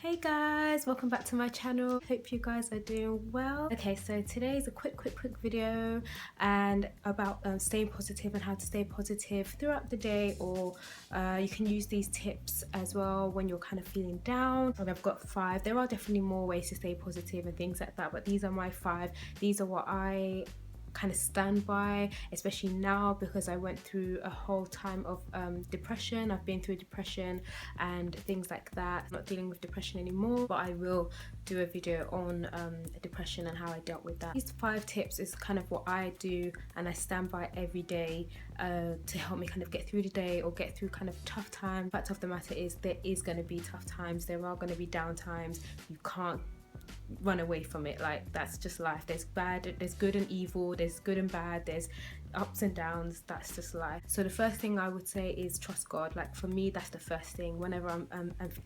Hey guys, welcome back to my channel. Hope you guys are doing well. Okay, so today is a quick video and about staying positive and how to stay positive throughout the day, or you can use these tips as well when you're kind of feeling down. And I've got 5. There are definitely more ways to stay positive and things like that, but these are my 5. These are what I kind of stand by, especially now because I went through a whole time of depression. I've been through depression and things like that. I'm not dealing with depression anymore, but I will do a video on depression and how I dealt with that. These 5 tips is kind of what I do and I stand by every day to help me kind of get through the day or get through kind of tough times. Fact of the matter is, there is going to be tough times, there are going to be down times. You can't run away from it. Like, that's just life. There's good and evil, there's good and bad, there's ups and downs. That's just life. So the first thing I would say is trust God. Like, for me, that's the first thing. Whenever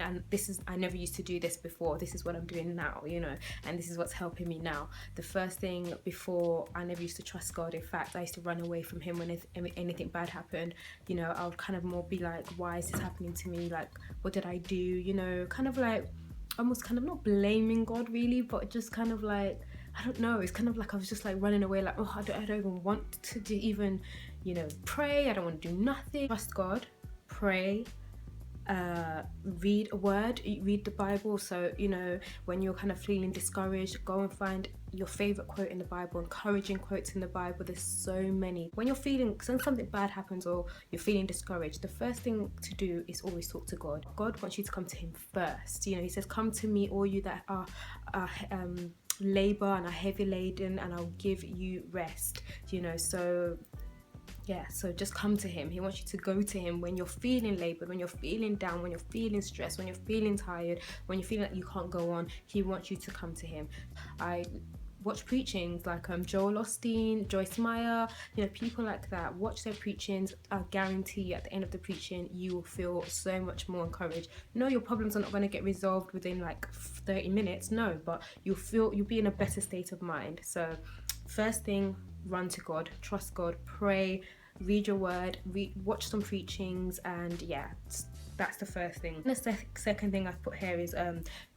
and this is, I never used to do this before, this is what I'm doing now, you know, and this is what's helping me now. The first thing, before, I never used to trust God. In fact, I used to run away from him when anything bad happened. You know, I would kind of more be like, why is this happening to me? Like, what did I do? You know, kind of like almost kind of not blaming God really, but just kind of like, I don't know, it's kind of like I was just like running away, like, oh, I don't even want to even, you know, pray. I don't want to do nothing. Trust God, pray, read a word, read the Bible. So, you know, when you're kind of feeling discouraged, go and find your favorite quote in the Bible, encouraging quotes in the Bible. There's so many. When you're feeling, something bad happens or you're feeling discouraged, the first thing to do is always talk to God. God wants you to come to him first. You know, he says, come to me, all you that are labor and are heavy laden, and I'll give you rest. You know, so yeah, so just come to him. He wants you to go to him when you're feeling labored, when you're feeling down, when you're feeling stressed, when you're feeling tired, when you're feeling like you can't go on. He wants you to come to him. I watch preachings like Joel Osteen, Joyce Meyer, you know, people like that. Watch their preachings. I guarantee you at the end of the preaching you will feel so much more encouraged. No, your problems are not going to get resolved within like 30 minutes, no, but you'll be in a better state of mind. So first thing, run to God, trust God, pray, read your word, watch some preachings, and yeah, that's the first thing. And the second thing I've put here is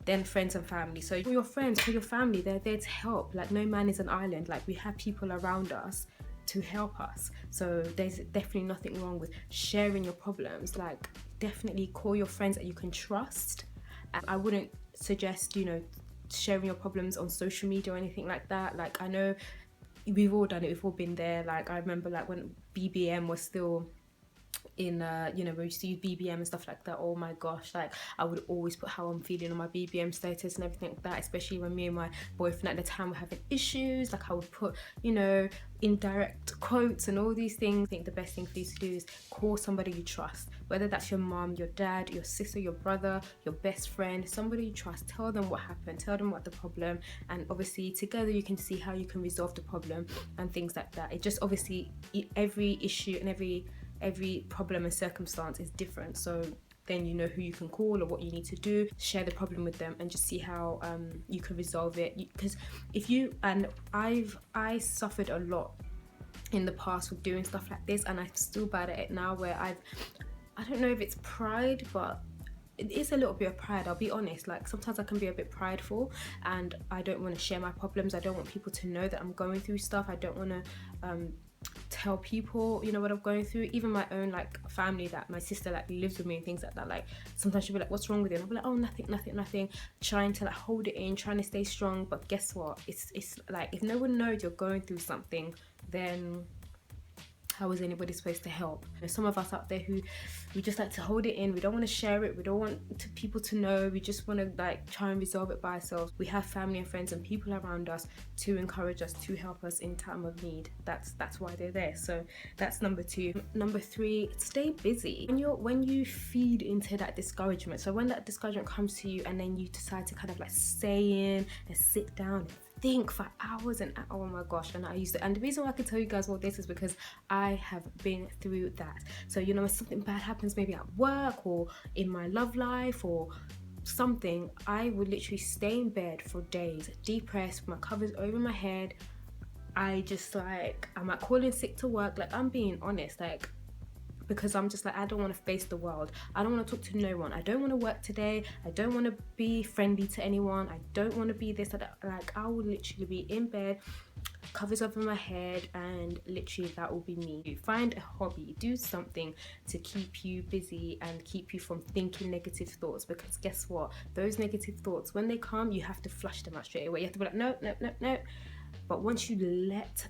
then friends and family. So for your friends, for your family, they're there to help. Like, no man is an island. Like, we have people around us to help us. So there's definitely nothing wrong with sharing your problems. Like, definitely call your friends that you can trust. And I wouldn't suggest, you know, sharing your problems on social media or anything like that. Like, I know we've all done it, we've all been there. Like, I remember like when BBM was still in you know, we used to use BBM and stuff like that. Oh my gosh, like I would always put how I'm feeling on my BBM status and everything like that, especially when me and my boyfriend at the time were having issues. Like, I would put, you know, indirect quotes and all these things. I think the best thing for you to do is call somebody you trust, whether that's your mom, your dad, your sister, your brother, your best friend, somebody you trust. Tell them what happened, tell them what the problem, and obviously together you can see how you can resolve the problem and things like that. It just, obviously, every issue and every problem and circumstance is different, so then you know who you can call or what you need to do. Share the problem with them and just see how you can resolve it. Because if you, and I suffered a lot in the past with doing stuff like this, and I'm still bad at it now, where I don't know if it's pride, but it is a little bit of pride, I'll be honest. Like, sometimes I can be a bit prideful and I don't want to share my problems. I don't want people to know that I'm going through stuff. I don't want to tell people, you know, what I'm going through. Even my own like family, that my sister like lives with me and things like that, like sometimes she'll be like, what's wrong with you? And I'll be like, oh, nothing, trying to like hold it in, trying to stay strong. But guess what, it's like, if no one knows you're going through something, then how is anybody supposed to help? There's some of us out there who we just like to hold it in. We don't want to share it. We don't want people to know. We just want to like try and resolve it by ourselves. We have family and friends and people around us to encourage us, to help us in time of need. That's why they're there. So that's number 2. Number 3, stay busy. When you feed into that discouragement, so when that discouragement comes to you and then you decide to kind of like stay in and sit down and think for hours and hours, oh my gosh. And the reason why I can tell you guys all this is because I have been through that. So, you know, when something bad happens, maybe at work or in my love life or something, I would literally stay in bed for days, depressed, with my covers over my head. I just, like, I'm like calling sick to work. Like, I'm being honest, like because I'm just like, I don't want to face the world. I don't want to talk to no one. I don't want to work today. I don't want to be friendly to anyone. I don't want to be this. Like, I will literally be in bed, covers over my head, and literally that will be me. Find a hobby, do something to keep you busy and keep you from thinking negative thoughts, because guess what, those negative thoughts, when they come, you have to flush them out straight away. You have to be like, no, no, no, no. But once you let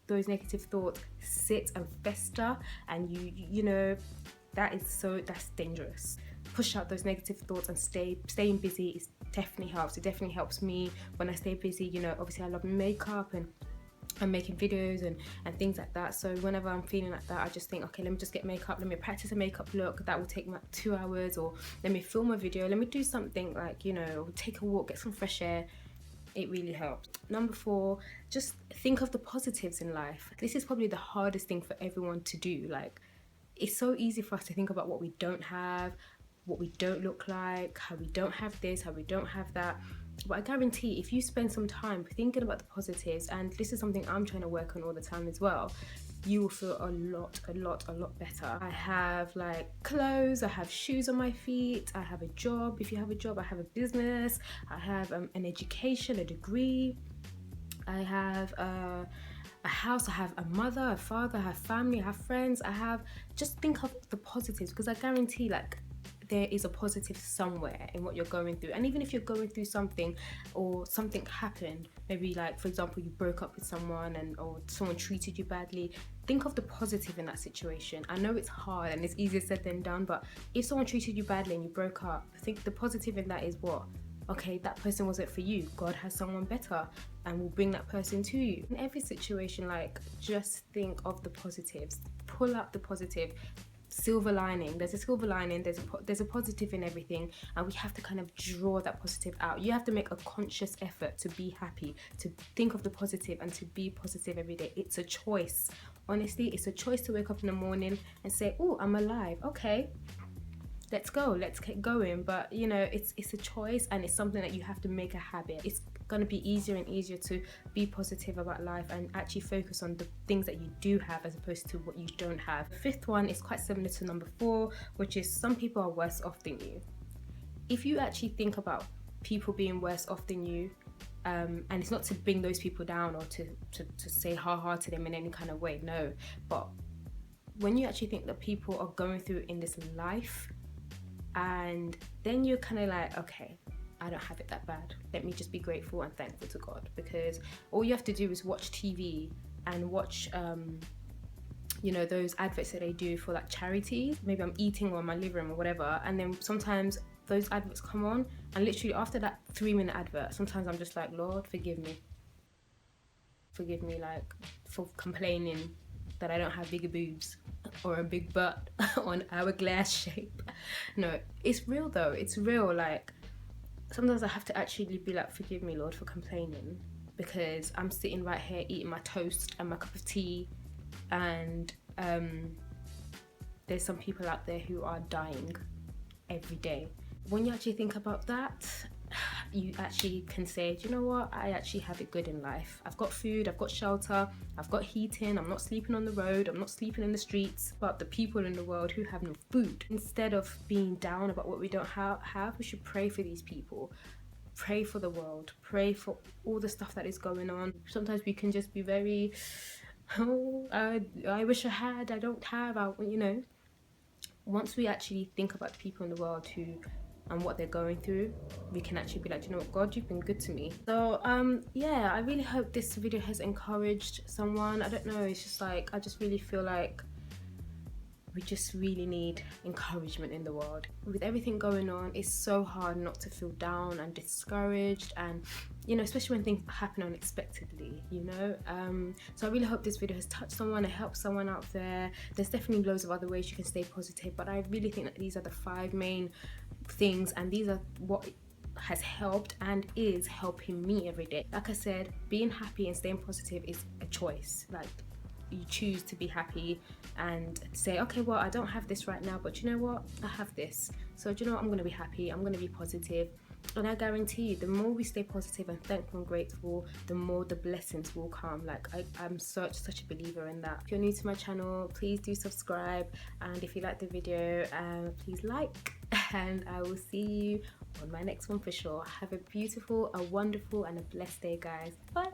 those negative thoughts sit and fester, and you know, that's dangerous. Push out those negative thoughts and staying busy is definitely helps. It definitely helps me when I stay busy. You know, obviously I love makeup and I'm making videos and things like that. So whenever I'm feeling like that, I just think, okay, let me just get makeup, let me practice a makeup look that will take me like 2 hours, or let me film a video, let me do something, like, you know, take a walk, get some fresh air. It really helps. Number 4, just think of the positives in life. This is probably the hardest thing for everyone to do. Like, it's so easy for us to think about what we don't have, what we don't look like, how we don't have this, how we don't have that. But I guarantee if you spend some time thinking about the positives, and this is something I'm trying to work on all the time as well, you will feel a lot better. I have like clothes, I have shoes on my feet, I have a job. If you have a job, I have a business, I have an education, a degree, I have a house, I have a mother, a father, I have family, I have friends. Just think of the positives, because I guarantee, like, there is a positive somewhere in what you're going through. And even if you're going through something, or something happened, maybe like, for example, you broke up with someone, or someone treated you badly, think of the positive in that situation. I know it's hard and it's easier said than done, but if someone treated you badly and you broke up, I think the positive in that is what? Okay, that person wasn't for you. God has someone better and will bring that person to you. In every situation, like, just think of the positives. Pull out the positive. Silver lining. There's a silver lining. There's a positive in everything, and we have to kind of draw that positive out. You have to make a conscious effort to be happy, to think of the positive, and to be positive every day. It's a choice. Honestly, it's a choice to wake up in the morning and say, oh, I'm alive. Okay, let's go, let's get going. But you know, it's a choice, and it's something that you have to make a habit. It's going to be easier and easier to be positive about life and actually focus on the things that you do have, as opposed to what you don't have. The 5th one is quite similar to number 4, which is some people are worse off than you. If you actually think about people being worse off than you, and it's not to bring those people down or to say ha to them in any kind of way, no, but when you actually think that people are going through in this life, and then you're kind of like, okay, I don't have it that bad. Let me just be grateful and thankful to God, because all you have to do is watch TV and watch, you know, those adverts that they do for like charities. Maybe I'm eating or in my living room or whatever, and then sometimes those adverts come on, and literally after that 3-minute advert, sometimes I'm just like, Lord, forgive me, like, for complaining that I don't have bigger boobs or a big butt or an hourglass shape. No, it's real though. It's real. Like, sometimes I have to actually be like, forgive me, Lord, for complaining, because I'm sitting right here eating my toast and my cup of tea, and there's some people out there who are dying every day. When you actually think about that, you actually can say, do you know what, I actually have it good in life. I've got food, I've got shelter, I've got heating, I'm not sleeping on the road, I'm not sleeping in the streets. But the people in the world who have no food, instead of being down about what we don't have, we should pray for these people. Pray for the world, pray for all the stuff that is going on. Sometimes we can just be very, I wish I had, I don't have, you know. Once we actually think about the people in the world and what they're going through, we can actually be like, you know what, God, you've been good to me. So yeah, I really hope this video has encouraged someone. I don't know, it's just like, I just really feel like we just really need encouragement in the world. With everything going on, it's so hard not to feel down and discouraged, and you know, especially when things happen unexpectedly, you know. So I really hope this video has touched someone and helped someone out there. There's definitely loads of other ways you can stay positive, but I really think that these are the 5 main things, and these are what has helped and is helping me every day. Like I said, being happy and staying positive is a choice. Like, you choose to be happy and say, okay, well, I don't have this right now, but you know what, I have this, so do you know what, I'm going to be happy, I'm going to be positive. And I guarantee you, the more we stay positive and thankful and grateful, the more the blessings will come. Like I'm such a believer in that. If you're new to my channel, please do subscribe, and if you like the video, please like, and I will see you on my next one for sure. Have a beautiful, a wonderful, and a blessed day, guys. Bye.